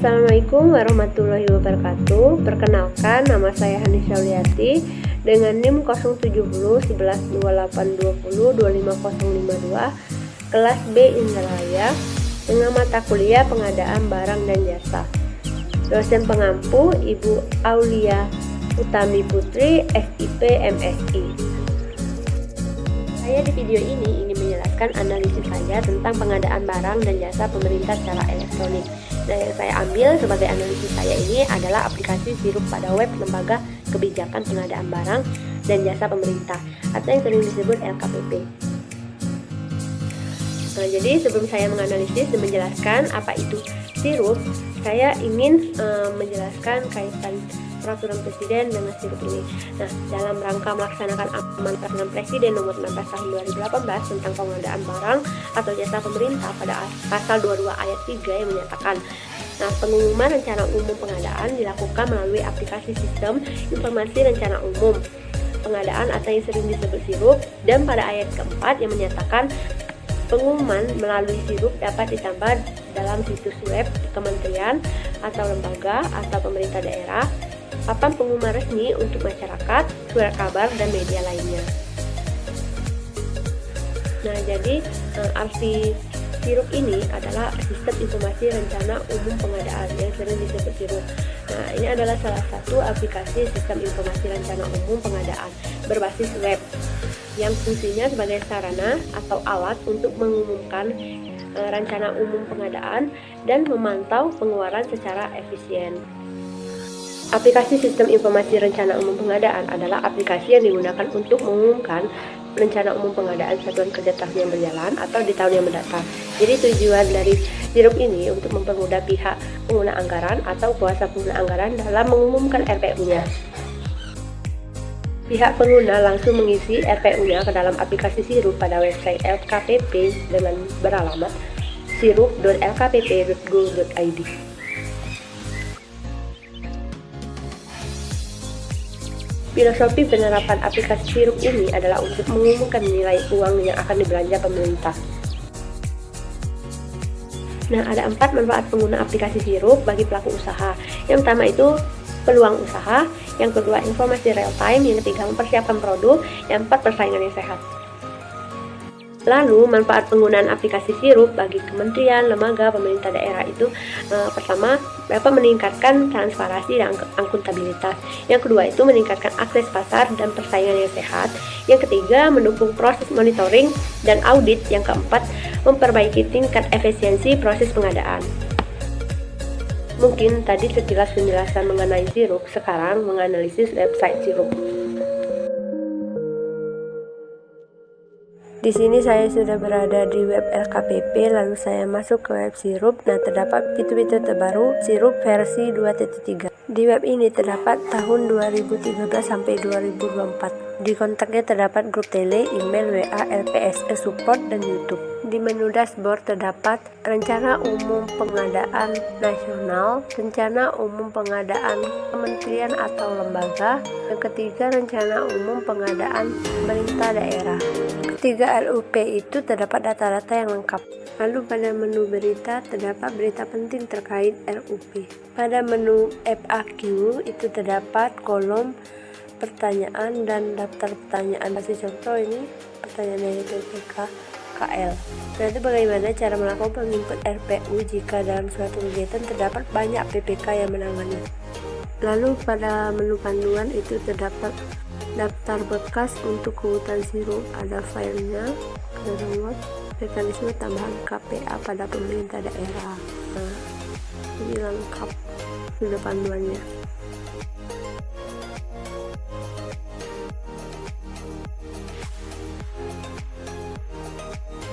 Assalamualaikum warahmatullahi wabarakatuh. Perkenalkan, nama saya Hani Syauliati dengan NIM 0701128202502 kelas B Indralaya dengan mata kuliah pengadaan barang dan jasa. Dosen pengampu Ibu Aulia Utami Putri, SIP MSI. Saya di video ini ingin menjelaskan analisis saya tentang pengadaan barang dan jasa pemerintah secara elektronik. Nah, yang saya ambil sebagai analisis saya ini adalah aplikasi sirup pada web Lembaga Kebijakan Pengadaan Barang dan Jasa Pemerintah atau yang sering disebut LKPP. Nah, jadi sebelum saya menganalisis dan menjelaskan apa itu sirup, saya ingin menjelaskan kaitan peraturan presiden dengan sirup ini. Nah, dalam rangka melaksanakan amanat peraturan presiden nomor 16 tahun 2018 tentang pengadaan barang atau jasa pemerintah pada pasal 22 ayat 3 yang menyatakan, nah, pengumuman rencana umum pengadaan dilakukan melalui aplikasi sistem informasi rencana umum pengadaan atau yang sering disebut sirup, dan pada ayat keempat yang menyatakan pengumuman melalui sirup dapat ditambah dalam situs web kementerian atau lembaga atau pemerintah daerah, papan pengumuman resmi untuk masyarakat, surat kabar, dan media lainnya. Nah, jadi arti sirup ini adalah sistem informasi rencana umum pengadaan yang sering disebut sirup. Nah, ini adalah salah satu aplikasi sistem informasi rencana umum pengadaan berbasis web yang fungsinya sebagai sarana atau alat untuk mengumumkan rencana umum pengadaan dan memantau pengeluaran secara efisien. Aplikasi sistem informasi rencana umum pengadaan adalah aplikasi yang digunakan untuk mengumumkan rencana umum pengadaan satuan kerja tahun yang berjalan atau di tahun yang mendatang. Jadi tujuan dari sirup ini untuk mempermudah pihak pengguna anggaran atau kuasa pengguna anggaran dalam mengumumkan RPU-nya. Pihak pengguna langsung mengisi RPU-nya ke dalam aplikasi sirup pada website LKPP dengan beralamat sirup.lkpp.go.id. Filosofi penerapan aplikasi sirup ini adalah untuk mengumumkan nilai uang yang akan dibelanja pemerintah. Nah, ada 4 manfaat pengguna aplikasi sirup bagi pelaku usaha. Yang pertama itu peluang usaha, yang kedua informasi real time, yang ketiga mempersiapkan produk, yang keempat persaingan yang sehat. Lalu manfaat penggunaan aplikasi sirup bagi kementerian, lembaga, pemerintah daerah itu pertama dapat meningkatkan transparansi dan akuntabilitas. Yang kedua itu meningkatkan akses pasar dan persaingan yang sehat. Yang ketiga mendukung proses monitoring dan audit. Yang keempat memperbaiki tingkat efisiensi proses pengadaan. Mungkin tadi sekilas penjelasan mengenai sirup, sekarang menganalisis website sirup. Di sini saya sudah berada di web LKPP, lalu saya masuk ke web sirup. Nah, terdapat fitur-fitur terbaru sirup versi 2.3. Di web ini terdapat tahun 2013 sampai 2024. Di kontaknya terdapat grup tele, email, WA, LPSE support, dan YouTube. Di menu dashboard terdapat rencana umum pengadaan nasional, rencana umum pengadaan kementerian atau lembaga, yang ketiga rencana umum pengadaan pemerintah daerah. Ketiga RUP itu terdapat data-data yang lengkap. Lalu pada menu berita terdapat berita penting terkait RUP. Pada menu FAQ itu terdapat kolom pertanyaan dan daftar pertanyaan. Kasih contoh ini pertanyaan dari PPK KL. Nanti bagaimana cara melakukan penginput RPU jika dalam suatu kegiatan terdapat banyak PPK yang menangani. Lalu pada menu panduan itu terdapat daftar bekas untuk kehutan sirup, ada filenya, download, mekanisme tambahan KPA pada pemerintah daerah. Nah, ini lengkap sudah panduannya.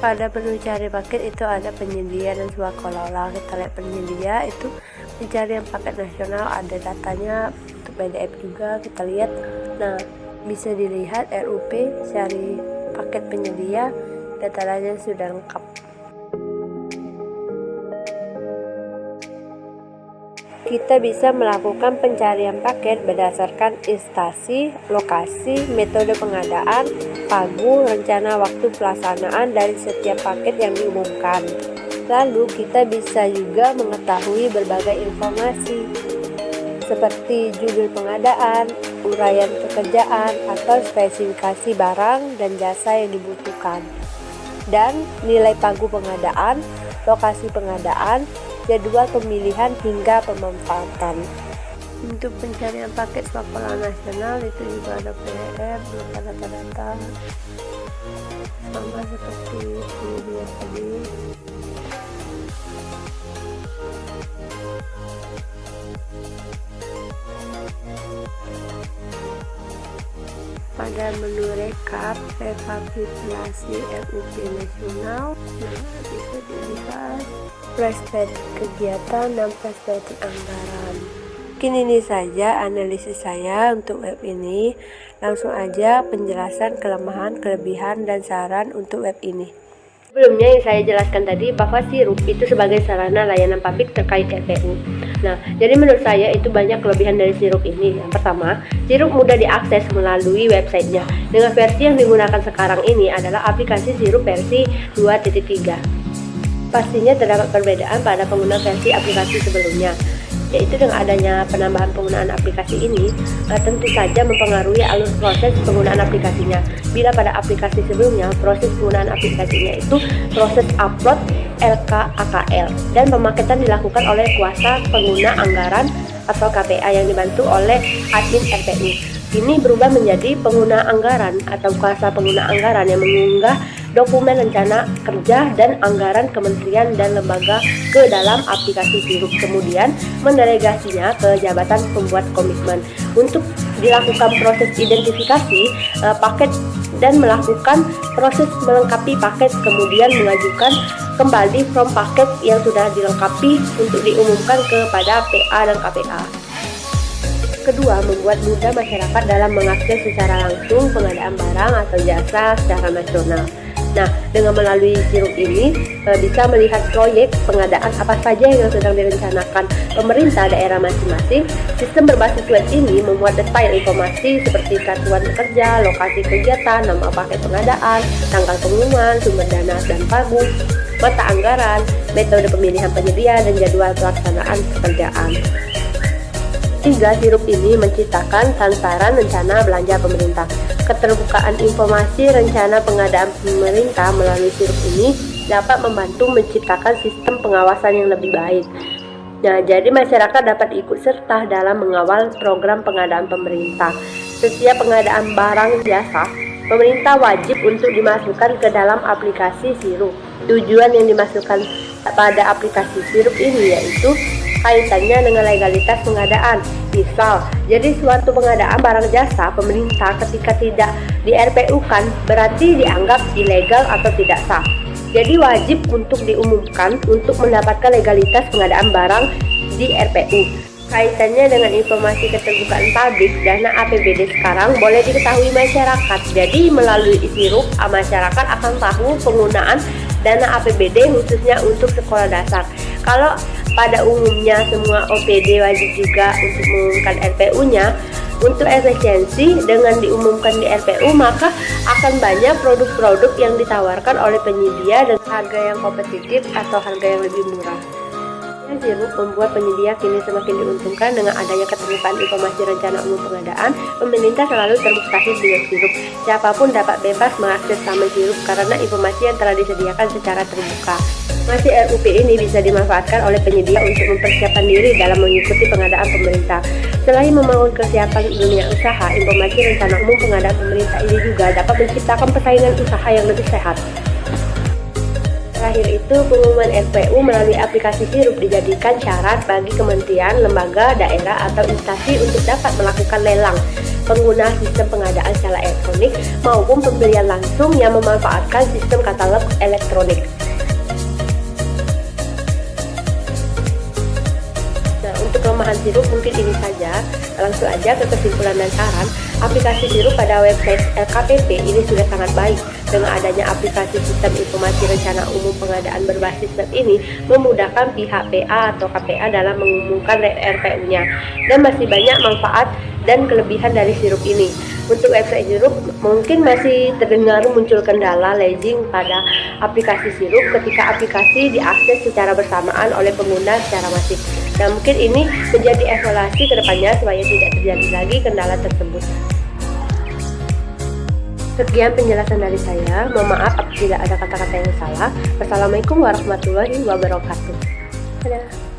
Pada menu cari paket itu ada penyedia dan swakalola. Kita lihat penyedia itu pencarian paket nasional, ada datanya untuk PDF juga kita lihat. Nah, bisa dilihat RUP cari paket penyedia, datanya sudah lengkap. Kita bisa melakukan pencarian paket berdasarkan instansi, lokasi, metode pengadaan, pagu, rencana waktu pelaksanaan dari setiap paket yang diumumkan. Lalu kita bisa juga mengetahui berbagai informasi seperti judul pengadaan, uraian pekerjaan, atau spesifikasi barang dan jasa yang dibutuhkan, dan nilai pagu pengadaan, lokasi pengadaan, jadwal pemilihan hingga pemanfaatan. Untuk pencarian paket sepak bola nasional itu juga ada PDF berupa data-data sama seperti video tadi. Pada menu rekapitulasi RUP nasional, bisa dilihat flashback kegiatan dan flashback anggaran. Mungkin ini saja analisis saya untuk web ini. Langsung aja penjelasan kelemahan, kelebihan, dan saran untuk web ini. Sebelumnya yang saya jelaskan tadi bahwa Sirup itu sebagai sarana layanan publik terkait RPU. Nah, jadi menurut saya itu banyak kelebihan dari Sirup ini. Yang pertama, Sirup mudah diakses melalui websitenya. Dengan versi yang digunakan sekarang ini adalah aplikasi Sirup versi 2.3. Pastinya terdapat perbedaan pada pengguna versi aplikasi sebelumnya, yaitu dengan adanya penambahan penggunaan aplikasi ini tentu saja mempengaruhi alur proses penggunaan aplikasinya. Bila pada aplikasi sebelumnya proses penggunaan aplikasinya itu proses upload LKAKL dan pemaketan dilakukan oleh kuasa pengguna anggaran atau KPA yang dibantu oleh admin RPU. Ini berubah menjadi pengguna anggaran atau kuasa pengguna anggaran yang mengunggah dokumen rencana kerja dan anggaran kementerian dan lembaga ke dalam aplikasi Sirup, kemudian mendelegasinya ke jabatan pembuat komitmen untuk dilakukan proses identifikasi paket dan melakukan proses melengkapi paket, kemudian mengajukan kembali form paket yang sudah dilengkapi untuk diumumkan kepada PA dan KPA. Kedua, membuat mudah masyarakat dalam mengakses secara langsung pengadaan barang atau jasa secara nasional. Nah, dengan melalui Sirup ini bisa melihat proyek pengadaan apa saja yang sedang direncanakan pemerintah daerah masing-masing. Sistem berbasis web ini memuat detail informasi seperti satuan kerja, lokasi kegiatan, nama paket pengadaan, tanggal pengumuman, sumber dana dan pagu, mata anggaran, metode pemilihan penyedia, dan jadwal pelaksanaan pekerjaan. 3. Sirup ini menciptakan santaran rencana belanja pemerintah. Keterbukaan informasi rencana pengadaan pemerintah melalui Sirup ini dapat membantu menciptakan sistem pengawasan yang lebih baik. Nah, jadi masyarakat dapat ikut serta dalam mengawal program pengadaan pemerintah. Setiap pengadaan barang jasa, pemerintah wajib untuk dimasukkan ke dalam aplikasi Sirup. Tujuan yang dimasukkan pada aplikasi Sirup ini yaitu kaitannya dengan legalitas pengadaan. Misal, jadi suatu pengadaan barang jasa pemerintah ketika tidak di RPU-kan berarti dianggap ilegal atau tidak sah. Jadi wajib untuk diumumkan untuk mendapatkan legalitas pengadaan barang di RPU. Kaitannya dengan informasi keterbukaan publik, dana APBD sekarang boleh diketahui masyarakat. Jadi melalui Sirup, masyarakat akan tahu penggunaan dana APBD khususnya untuk sekolah dasar. Kalau pada umumnya semua OPD wajib juga untuk mengumumkan RPU-nya, untuk efisiensi dengan diumumkan di RPU maka akan banyak produk-produk yang ditawarkan oleh penyedia dengan harga yang kompetitif atau harga yang lebih murah. Sirup membuat penyedia kini semakin diuntungkan dengan adanya keterbukaan informasi rencana umum pengadaan. Pemerintah selalu termustahil dengan Sirup. Siapapun dapat bebas mengakses sama Sirup karena informasi yang telah disediakan secara terbuka. Masih RUP ini bisa dimanfaatkan oleh penyedia untuk mempersiapkan diri dalam mengikuti pengadaan pemerintah. Selain membangun kesiapan dunia usaha, informasi rencana umum pengadaan pemerintah ini juga dapat menciptakan persaingan usaha yang lebih sehat. Terakhir itu, pengumuman RPU melalui aplikasi Sirup dijadikan syarat bagi kementerian, lembaga, daerah, atau instansi untuk dapat melakukan lelang pengguna sistem pengadaan secara elektronik maupun pembelian langsung yang memanfaatkan sistem katalog elektronik. Nah, untuk kelemahan Sirup mungkin ini saja. Langsung aja ke kesimpulan dan saran. Aplikasi Sirup pada website LKPP ini sudah sangat baik. Dengan adanya aplikasi sistem informasi rencana umum pengadaan berbasis web ini memudahkan pihak PA atau KPA dalam mengumumkan RPU-nya. Dan masih banyak manfaat dan kelebihan dari Sirup ini. Untuk website Sirup mungkin masih terdengar muncul kendala lagging pada aplikasi Sirup ketika aplikasi diakses secara bersamaan oleh pengguna secara masif. Nah, mungkin ini menjadi evaluasi ke depannya supaya tidak terjadi lagi kendala tersebut. Sekian penjelasan dari saya. Mohon maaf apabila ada kata-kata yang salah. Wassalamualaikum warahmatullahi wabarakatuh. Dadah.